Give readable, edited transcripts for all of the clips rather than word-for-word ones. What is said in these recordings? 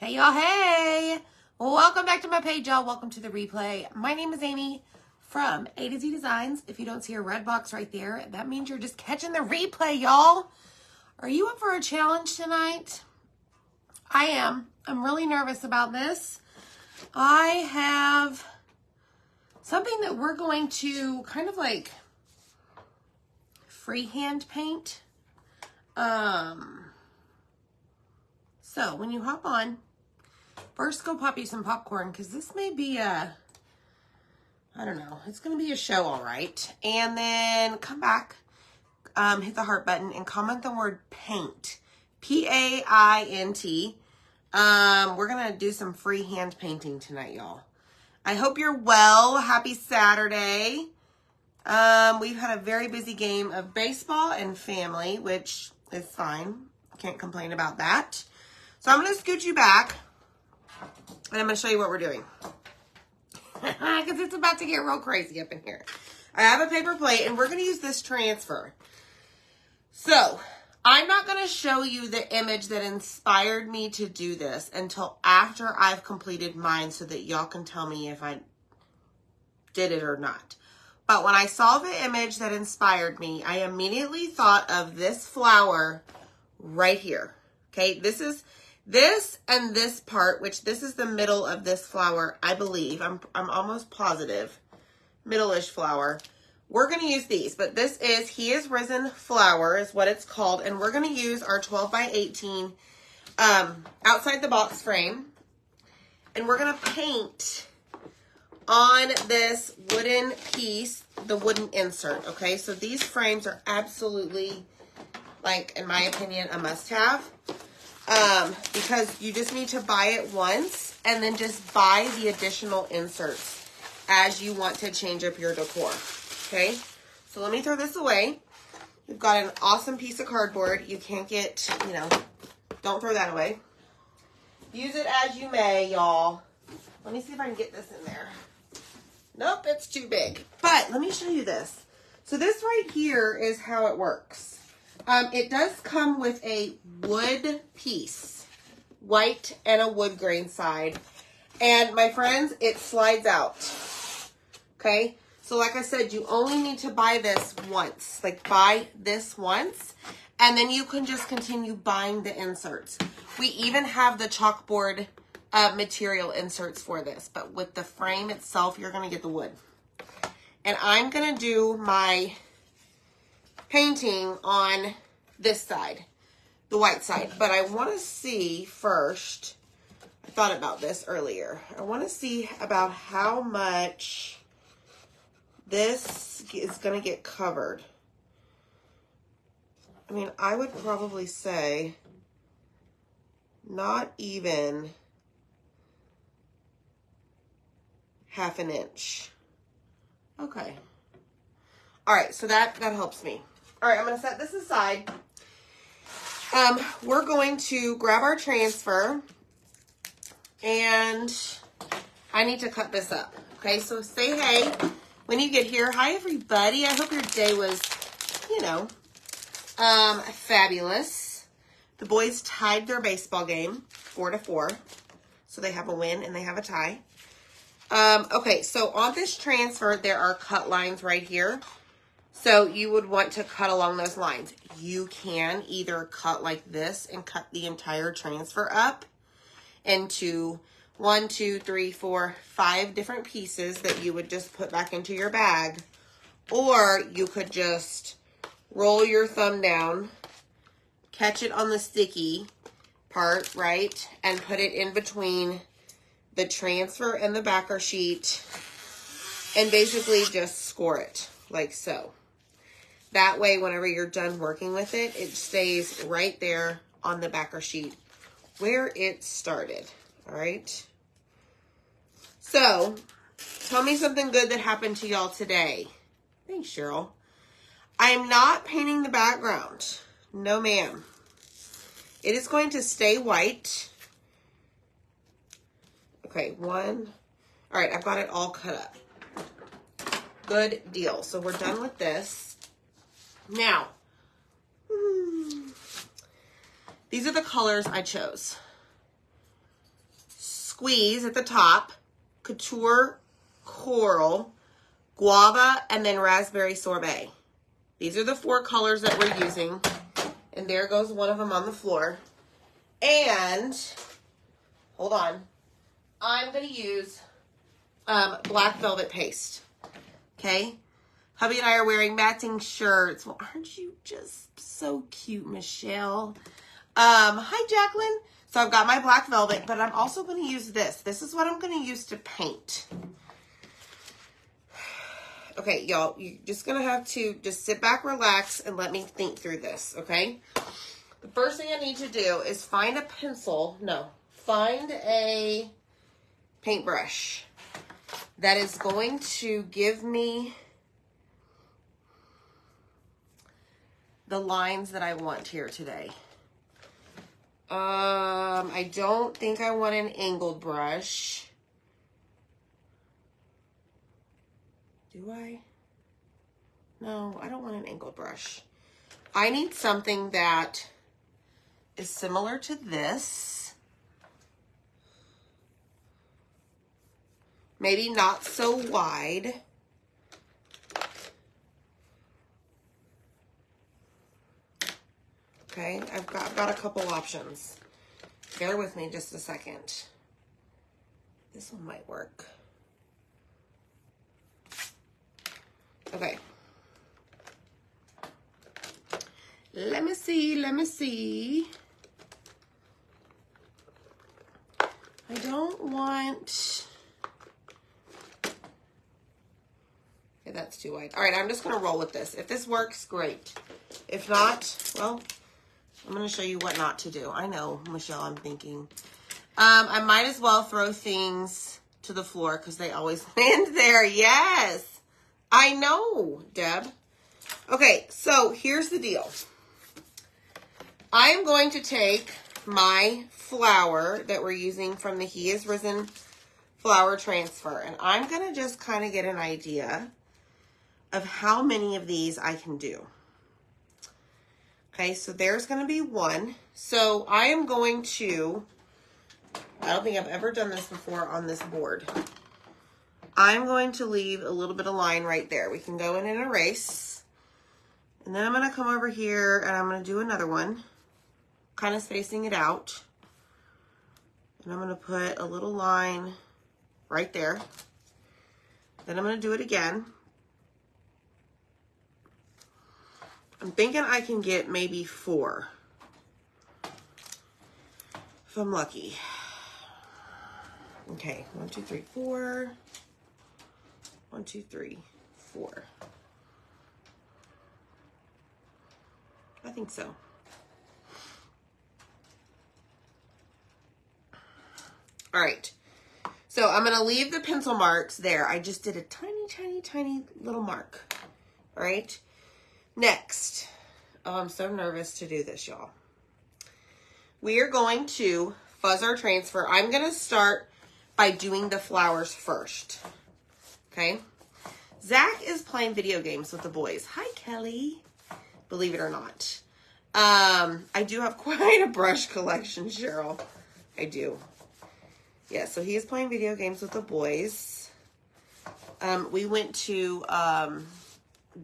Hey y'all, hey! Welcome back to my page, y'all. Welcome to the replay. My name is Amy from A to Z Designs. If you don't see a red box right there, that means you're just catching the replay, y'all. Are you up for a challenge tonight? I am. I'm really nervous about this. I have something that we're going to kind of like freehand paint. So when you hop on, first go pop you some popcorn because this may be I don't know, it's going to be a show, all right. And then come back, hit the heart button and comment the word paint, P-A-I-N-T. We're going to do some freehand painting tonight, y'all. I hope you're well. Happy Saturday. We've had a very busy game of baseball and family, which is fine. Can't complain about that. So I'm going to scoot you back, and I'm going to show you what we're doing. Because it's about to get real crazy up in here. I have a paper plate, and we're going to use this transfer. So I'm not going to show you the image that inspired me to do this until after I've completed mine so that y'all can tell me if I did it or not. But when I saw the image that inspired me, I immediately thought of this flower right here. Okay, this and this part, which this is the middle of this flower, I believe. I'm almost positive. Middle-ish flower. We're going to use these, but this is He Is Risen flower is what it's called, and we're going to use our 12 by 18 outside the box frame, and we're going to paint on this wooden piece, the wooden insert, okay? So these frames are absolutely, like, in my opinion, a must-have. Because you just need to buy it once and then just buy the additional inserts as you want to change up your decor, okay? So let me throw this away. We've got an awesome piece of cardboard. You can't get, don't throw that away. Use it as you may, y'all. Let me see if I can get this in there. Nope, it's too big. But let me show you this. So this right here is how it works. It does come with a wood piece, white and a wood grain side. And my friends, it slides out. Okay? So like I said, you only need to buy this once. Like buy this once. And then you can just continue buying the inserts. We even have the chalkboard material inserts for this. But with the frame itself, you're going to get the wood. And I'm going to do my painting on this side, the white side. But I want to see first, I thought about this earlier. I want to see about how much this is going to get covered. I mean, I would probably say not even half an inch. Okay. All right, so that helps me. All right, I'm going to set this aside. We're going to grab our transfer, and I need to cut this up. Okay, so say hey when you get here. Hi, everybody. I hope your day was, fabulous. The boys tied their baseball game 4-4, so they have a win and they have a tie. Okay, so on this transfer, there are cut lines right here. So you would want to cut along those lines. You can either cut like this and cut the entire transfer up into 1, 2, 3, 4, 5 different pieces that you would just put back into your bag. Or you could just roll your thumb down, catch it on the sticky part, right? And put it in between the transfer and the backer sheet and basically just score it like so. That way, whenever you're done working with it, it stays right there on the backer sheet where it started, all right? So, tell me something good that happened to y'all today. Thanks, Cheryl. I am not painting the background. No, ma'am. It is going to stay white. Okay, one. All right, I've got it all cut up. Good deal. So we're done with this. Now, these are the colors I chose. Squeeze at the top, Couture Coral, Guava, and then Raspberry Sorbet. These are the 4 colors that we're using. And there goes one of them on the floor. And, hold on, I'm going to use black velvet paste. Okay? Hubby and I are wearing matching shirts. Well, aren't you just so cute, Michelle? Hi, Jacqueline. So I've got my black velvet, but I'm also going to use this. This is what I'm going to use to paint. Okay, y'all, you're just going to have to just sit back, relax, and let me think through this, okay? The first thing I need to do is find a pencil. No, find a paintbrush that is going to give me the lines that I want here today. I don't think I want an angled brush. Do I? No, I don't want an angled brush. I need something that is similar to this. Maybe not so wide. Okay, I've got a couple options. Bear with me just a second. This one might work. Okay. Let me see. I don't want... Okay, that's too wide. All right, I'm just going to roll with this. If this works, great. If not, well, I'm going to show you what not to do. I know, Michelle, I'm thinking. I might as well throw things to the floor because they always land there. Yes. I know, Deb. Okay, so here's the deal. I am going to take my flour that we're using from the He Is Risen flour transfer, and I'm going to just kind of get an idea of how many of these I can do. Okay, so there's going to be one. So I am going to, I don't think I've ever done this before on this board. I'm going to leave a little bit of line right there. We can go in and erase. And then I'm going to come over here and I'm going to do another one, kind of spacing it out. And I'm going to put a little line right there. Then I'm going to do it again. I'm thinking I can get maybe 4. If I'm lucky. Okay, 1, 2, 3, 4. 1, 2, 3, 4. I think so. All right. So I'm going to leave the pencil marks there. I just did a tiny, tiny, tiny little mark. All right. Next. Oh, I'm so nervous to do this, y'all. We are going to fuzz our transfer. I'm going to start by doing the flowers first. Okay. Zach is playing video games with the boys. Hi, Kelly. Believe it or not. I do have quite a brush collection, Cheryl. I do. Yeah, so he is playing video games with the boys. We went to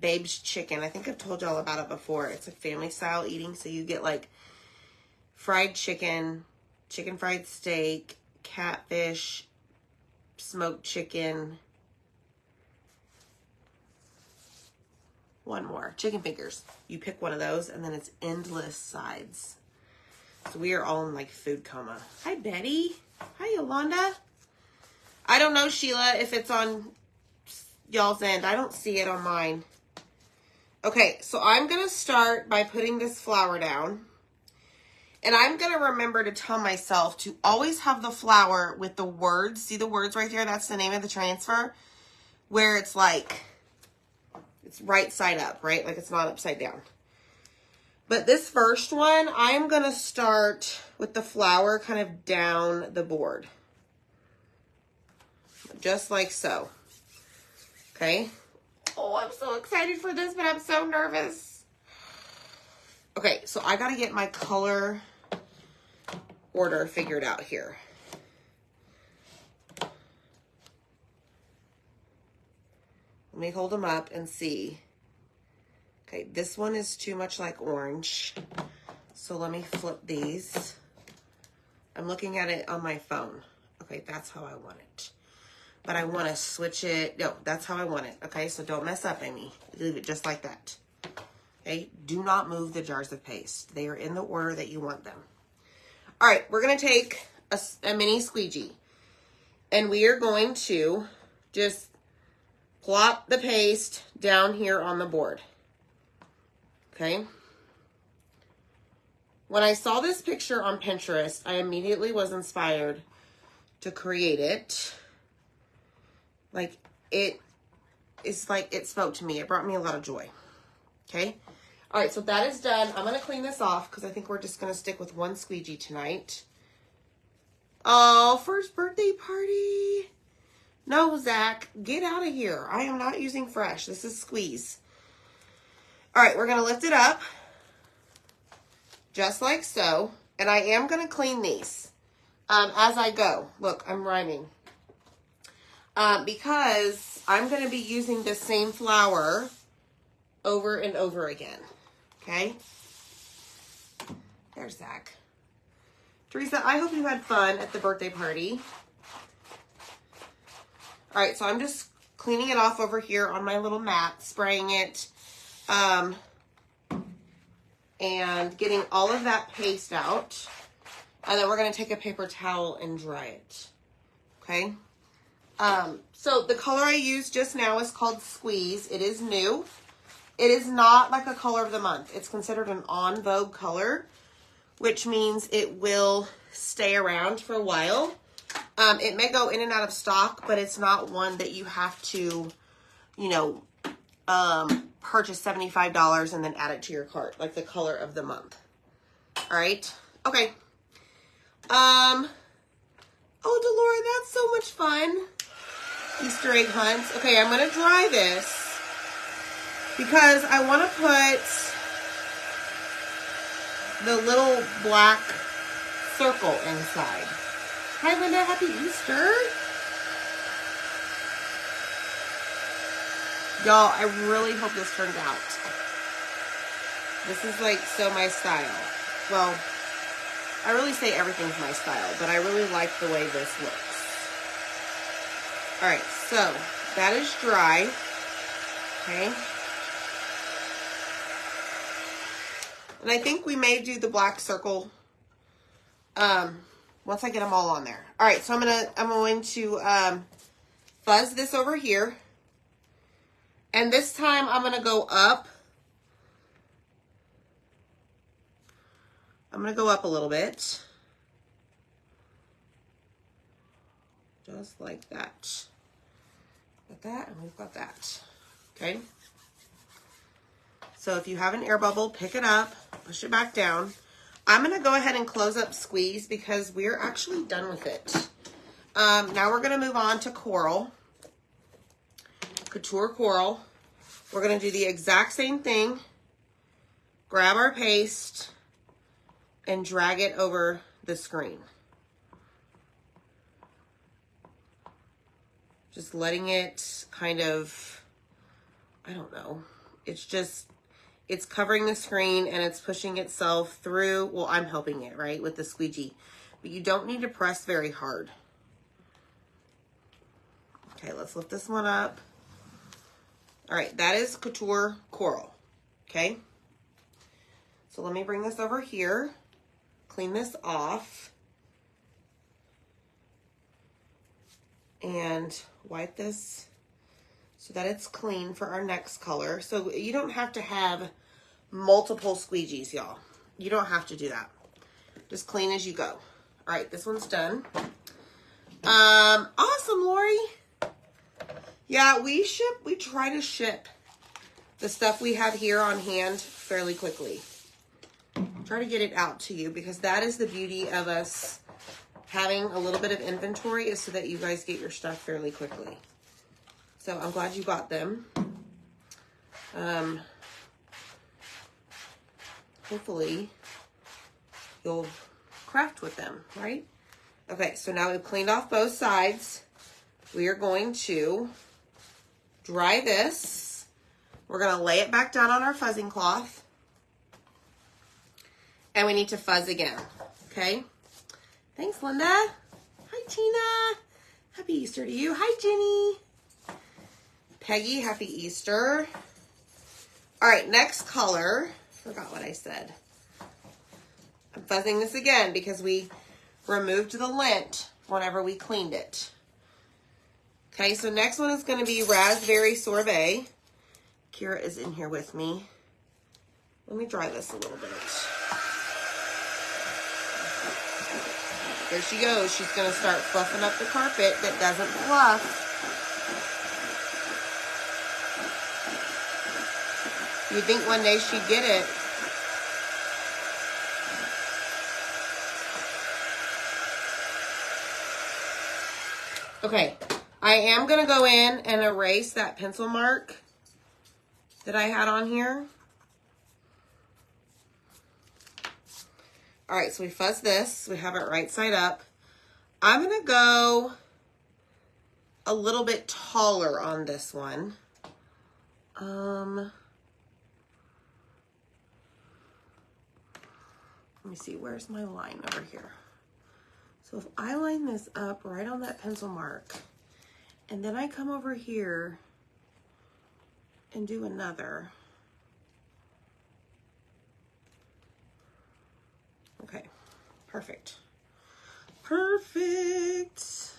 Babe's Chicken. I think I've told y'all about it before. It's like family style eating. So you get like fried chicken, chicken fried steak, catfish, smoked chicken. One more. Chicken fingers. You pick one of those and then it's endless sides. So we are all in like food coma. Hi, Betty. Hi, Yolanda. I don't know, Sheila, if it's on y'all's end. I don't see it on mine. Okay, so I'm going to start by putting this flour down. And I'm going to remember to tell myself to always have the flour with the words. See the words right there? That's the name of the transfer. Where it's like, it's right side up, right? Like it's not upside down. But this first one, I'm going to start with the flour kind of down the board. Just like so. Okay. Oh, I'm so excited for this, but I'm so nervous. Okay, so I got to get my color order figured out here. Let me hold them up and see. Okay, this one is too much like orange. So let me flip these. I'm looking at it on my phone. Okay, that's how I want it. But I want to switch it. No, that's how I want it. Okay, so don't mess up, Amy. Leave it just like that. Okay, do not move the jars of paste. They are in the order that you want them. All right, we're going to take a mini squeegee. And we are going to just plop the paste down here on the board. Okay. When I saw this picture on Pinterest, I immediately was inspired to create it. Like, it spoke to me. It brought me a lot of joy. Okay. All right, so that is done. I'm going to clean this off because I think we're just going to stick with one squeegee tonight. Oh, first birthday party. No, Zach, get out of here. I am not using fresh. This is squeeze. All right, we're going to lift it up. Just like so. And I am going to clean these as I go. Look, I'm rhyming. Because I'm going to be using the same flour over and over again. Okay? There's Zach. Teresa, I hope you had fun at the birthday party. All right, so I'm just cleaning it off over here on my little mat, spraying it, and getting all of that paste out. And then we're going to take a paper towel and dry it. Okay? So the color I used just now is called Squeeze. It is new. It is not like a color of the month. It's considered an on vogue color, which means it will stay around for a while. It may go in and out of stock, but it's not one that you have to, you know, purchase $75 and then add it to your cart, like the color of the month. All right. Okay. Oh, Delora, that's so much fun. Easter egg hunts. Okay, I'm going to dry this because I want to put the little black circle inside. Hi, Linda. Happy Easter. Y'all, I really hope this turns out. This is like so my style. Well, I really say everything's my style, but I really like the way this looks. All right, so that is dry. Okay. And I think we may do the black circle once I get them all on there. All right, so I'm going to fuzz this over here. And this time I'm going to go up. I'm going to go up a little bit. Just like that. Got that, and we've got that. Okay. So if you have an air bubble, pick it up, push it back down. I'm going to go ahead and close up Squeeze because we're actually done with it. Now we're going to move on to Coral. Couture Coral. We're going to do the exact same thing. Grab our paste and drag it over the screen. Just letting it kind of, I don't know. It's covering the screen and it's pushing itself through. Well, I'm helping it, right, with the squeegee. But you don't need to press very hard. Okay, let's lift this one up. All right, that is Couture Coral, okay? So let me bring this over here, clean this off, and wipe this so that it's clean for our next color. So you don't have to have multiple squeegees, y'all. You don't have to do that. Just clean as you go. All right, this one's done. Awesome, Lori. Yeah, we try to ship the stuff we have here on hand fairly quickly. Try to get it out to you because that is the beauty of us having a little bit of inventory, is so that you guys get your stuff fairly quickly. So I'm glad you got them. Hopefully you'll craft with them, right? Okay, so now we've cleaned off both sides. We are going to dry this. We're going to lay it back down on our fuzzing cloth. And we need to fuzz again, okay? Thanks, Linda. Hi, Tina. Happy Easter to you. Hi, Jenny. Peggy, happy Easter. All right, next color. Forgot what I said. I'm fuzzing this again because we removed the lint whenever we cleaned it. Okay, so next one is going to be Raspberry Sorbet. Kira is in here with me. Let me dry this a little bit. There she goes. She's going to start fluffing up the carpet that doesn't fluff. You'd think one day she'd get it. Okay, I am going to go in and erase that pencil mark that I had on here. All right, so we fuzz this. We have it right side up. I'm going to go a little bit taller on this one. Let me see, where's my line over here? So if I line this up right on that pencil mark, and then I come over here and do another. Okay, perfect. Perfect.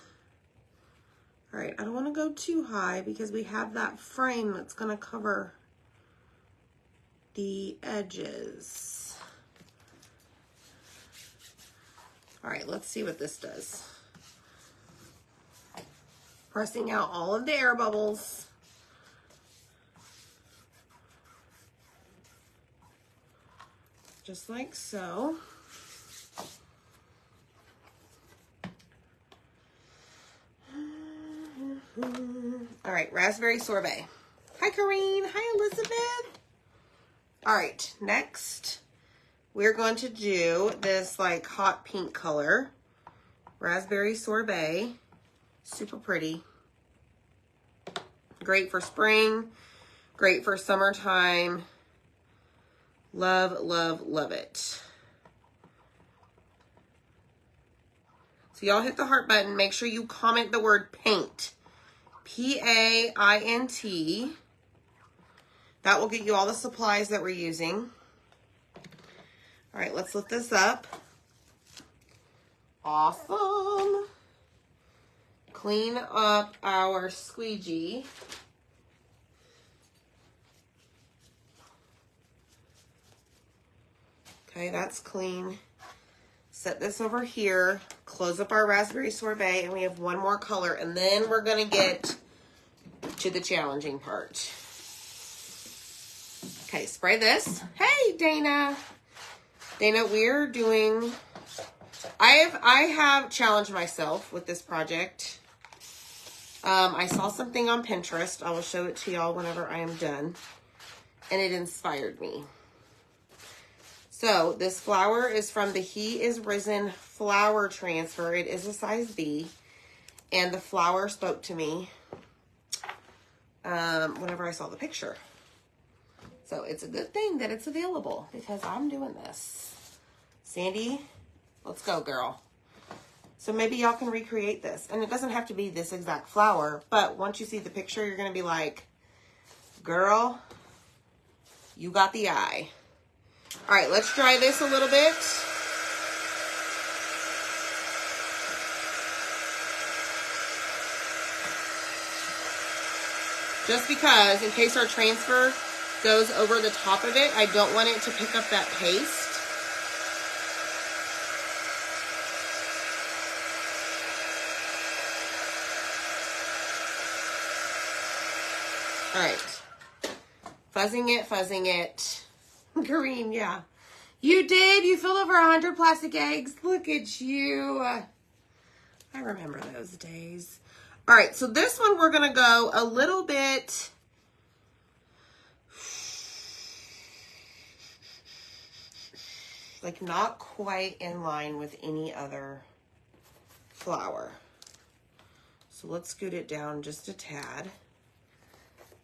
All right, I don't want to go too high because we have that frame that's going to cover the edges. All right, let's see what this does. Pressing out all of the air bubbles. Just like so. All right, Raspberry Sorbet. Hi, Corrine. Hi, Elizabeth. All right, next we're going to do this like hot pink color. Raspberry Sorbet. Super pretty. Great for spring. Great for summertime. Love, love, love it. So y'all hit the heart button. Make sure you comment the word paint. P-A-I-N-T. That will get you all the supplies that we're using. All right, let's lift this up. Awesome. Clean up our squeegee. Okay, that's clean. Set this over here. Close up our Raspberry Sorbet, and we have one more color, and then we're gonna get to the challenging part. Okay, spray this. Hey, Dana. Dana, we're doing, I have challenged myself with this project. I saw something on Pinterest. I will show it to y'all whenever I am done. And it inspired me. So this flower is from the He Is Risen flower transfer. It is a size B. And the flower spoke to me whenever I saw the picture. So it's a good thing that it's available because I'm doing this. Sandy, let's go, girl. So maybe y'all can recreate this. And it doesn't have to be this exact flower, but once you see the picture, you're going to be like, girl, you got the eye. All right, let's dry this a little bit. Just because, in case our transfer goes over the top of it, I don't want it to pick up that paste. All right. Fuzzing it. Green, yeah. You did. You filled over 100 plastic eggs. Look at you. I remember those days. All right, so this one we're going to go a little bit like not quite in line with any other flower. So let's scoot it down just a tad.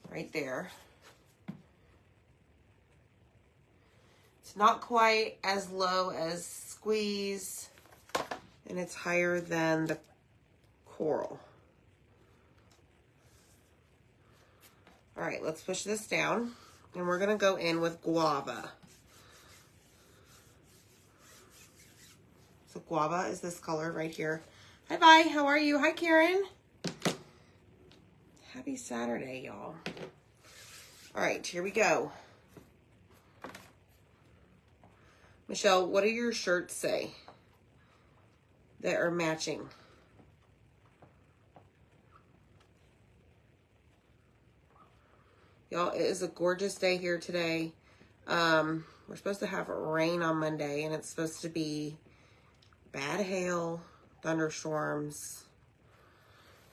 right there. It's not quite as low as Squeeze, and it's higher than the Coral. All right, let's push this down, and we're gonna go in with Guava. So Guava is this color right here. Hi, bye, how are you? Hi, Karen. Happy Saturday, y'all. All right, here we go. Michelle, what do your shirts say that are matching? Y'all, it is a gorgeous day here today. We're supposed to have rain on Monday, and it's supposed to be bad hail, thunderstorms.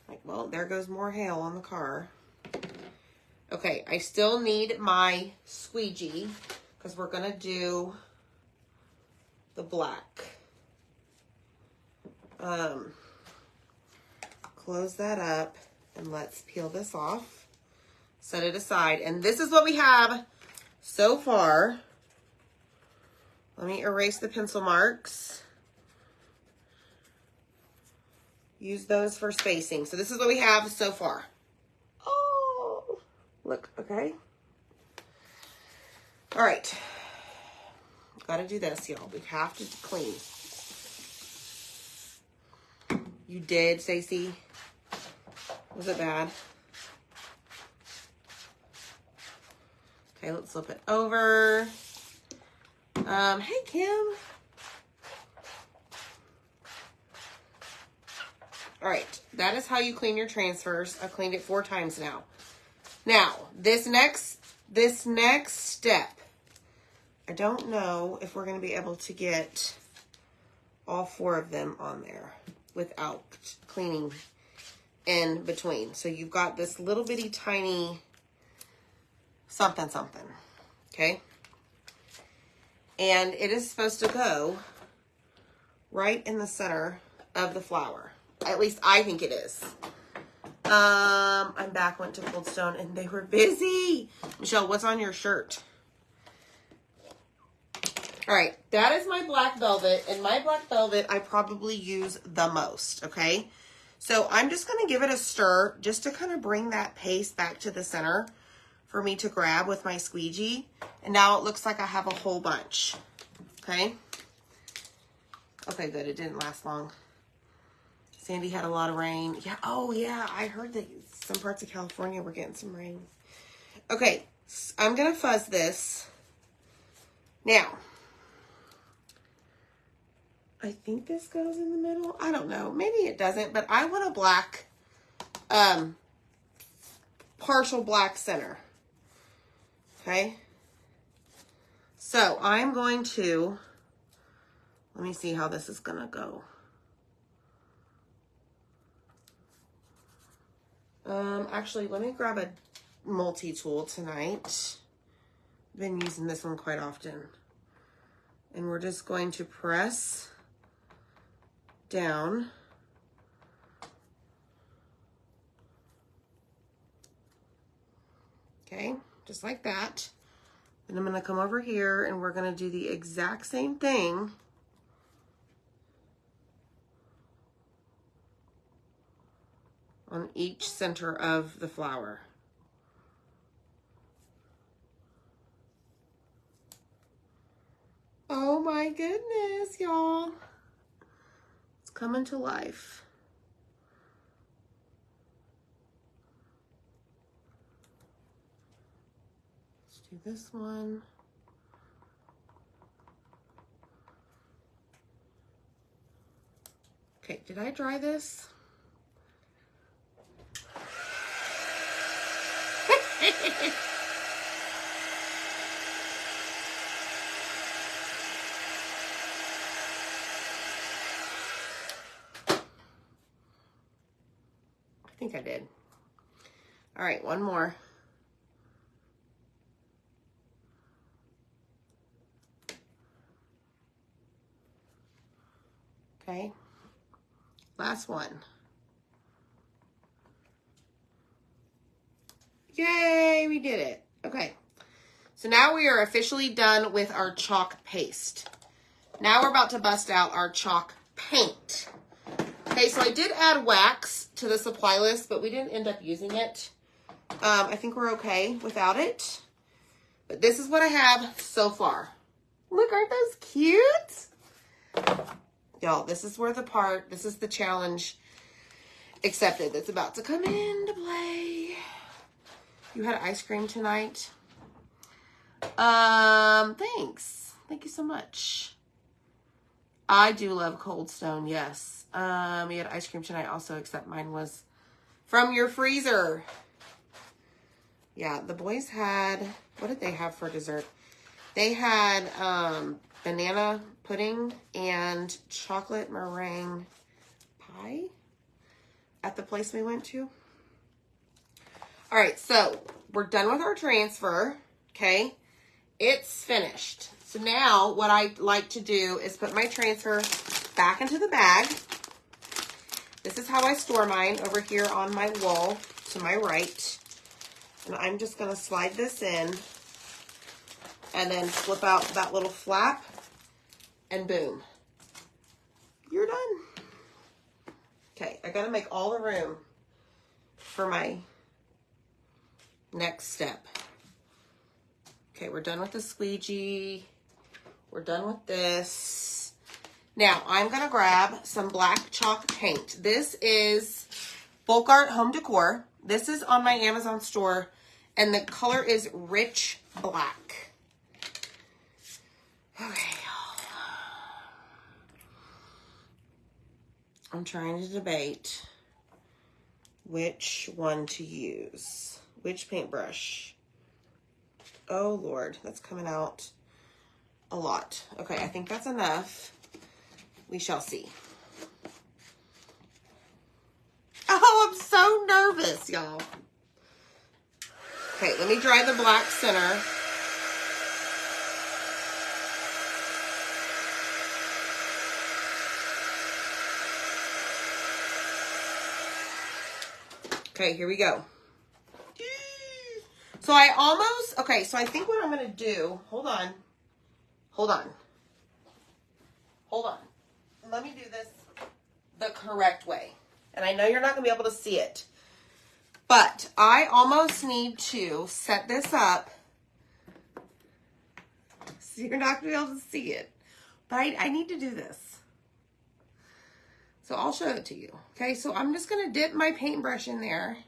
Like, well, there goes more hail on the car. Okay, I still need my squeegee because we're going to do the black. Close that up, and let's peel this off. Set it aside. And this is what we have so far. Let me erase the pencil marks. Use those for spacing. So this is what we have so far. Oh, look, okay. All right. Got to do this, y'all. We have to clean. You did, Stacey? Was it bad? Okay, let's flip it over. Hey, Kim. All right, that is how you clean your transfers. I've cleaned it 4 times now. Now, this next step, I don't know if we're going to be able to get all 4 of them on there without cleaning in between. So you've got this little bitty tiny something, okay? And it is supposed to go right in the center of the flower. At least I think it is. I'm back, went to Cold Stone, and they were busy. Michelle, what's on your shirt? All right, that is my black velvet, and my black velvet I probably use the most, okay? So I'm just going to give it a stir just to kind of bring that paste back to the center for me to grab with my squeegee. And now it looks like I have a whole bunch, okay? Okay, good, it didn't last long. Sandy had a lot of rain. Yeah, oh yeah, I heard that some parts of California were getting some rain. Okay, so I'm going to fuzz this. Now, I think this goes in the middle. I don't know. Maybe it doesn't, but I want a black, partial black center. Okay. So I'm going to, let me see how this is going to go. Actually, let me grab a multi-tool tonight. I've been using this one quite often. And we're just going to press down. Okay, just like that. And I'm going to come over here and we're going to do the exact same thing. On each center of the flower. Oh my goodness, y'all. It's coming to life. Let's do this one. Okay, did I dry this? I think I did. All right, one more. Okay, last one. Yay, we did it. Okay. So now we are officially done with our chalk paste. Now we're about to bust out our chalk paint. Okay, so I did add wax to the supply list, but we didn't end up using it. I think we're okay without it. But this is what I have so far. Look, aren't those cute? Y'all, this is the challenge accepted that's about to come into play. You had ice cream tonight? Thanks. Thank you so much. I do love Cold Stone, yes. We had ice cream tonight also, except mine was from your freezer. Yeah, the boys had, what did they have for dessert? They had banana pudding and chocolate meringue pie at the place we went to. All right, so we're done with our transfer, okay? It's finished. So now what I like to do is put my transfer back into the bag. This is how I store mine over here on my wall to my right. And I'm just going to slide this in and then flip out that little flap and boom. You're done. Okay, I got to make all the room for my next step. Okay, we're done with the squeegee. We're done with this. Now, I'm going to grab some black chalk paint. This is Bulk Art Home Decor. This is on my Amazon store, and the color is Rich Black. Okay, I'm trying to debate which one to use. Which paintbrush? Oh, Lord, that's coming out a lot. Okay, I think that's enough. We shall see. Oh, I'm so nervous, y'all. Okay, let me dry the black center. Okay, here we go. So I almost, okay, so I think what I'm going to do, hold on. Let me do this the correct way. And I know you're not going to be able to see it. But I almost need to set this up so you're not going to be able to see it. But I need to do this. So I'll show it to you. Okay, so I'm just going to dip my paintbrush in there.